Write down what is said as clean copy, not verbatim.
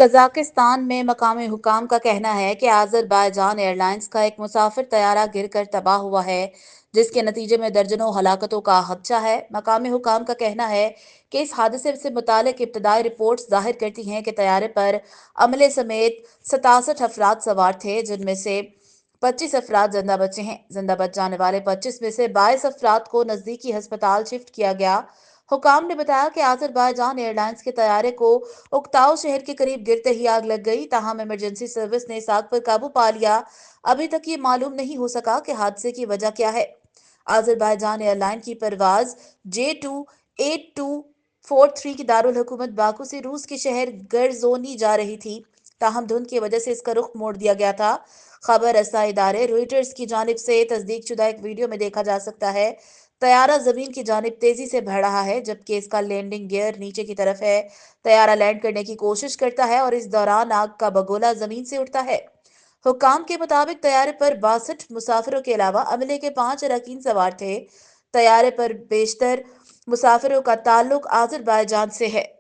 Kazakhstan में मकामी हुकाम का कहना है कि आज़रबाईजान एयरलाइंस का एक मुसाफिर तैयारा गिरकर तबाह हुआ है, जिसके नतीजे में दर्जनों हलाकतों का खदशा है। मकामी हुकाम का कहना है कि इस हादसे से मुतालिक इब्तदाई रिपोर्ट्स जाहिर करती हैं कि तैयारे पर अमले समेत 67 अफराद सवार थे, जिनमें से 25 अफराद जिंदा बचे हैं। जिंदा बच जाने वाले 25 में से 22 अफराद को नजदीकी अस्पताल शिफ्ट किया गया। हुकाम ने बताया कि आज़रबाईजान एयरलाइंस के तैयारे को उक्ताओ शहर के करीब गिरते ही आग लग गई, ताहम इमरजेंसी सर्विस ने इस आग पर काबू पा लिया। अभी तक ये मालूम नहीं हो सका कि हादसे की वजह क्या है। आज़रबाईजान एयरलाइन की परवाज J28243 की दारुल हुकूमत बाकू से रूस के शहर गर्जोनी जा रही थी, ताहम धुंध की वजह से इसका रुख मोड़ दिया गया था। खबर रसा इदारे रॉयटर्स की जानिब से तस्दीक शुदा एक वीडियो में देखा जा सकता है। तैयारा जमीन की जानिब तेजी से बढ़ रहा है, जबकि इसका लैंडिंग गियर नीचे की तरफ है। तैयारा लैंड करने की कोशिश करता है और इस दौरान आग का बगोला जमीन से उठता है। हुकाम के मुताबिक तैयारे पर 62 मुसाफिरों के अलावा अमले के 5 अरकान सवार थे। तैयारे पर बेशतर मुसाफिरों का ताल्लुक आज़रबाईजान से है।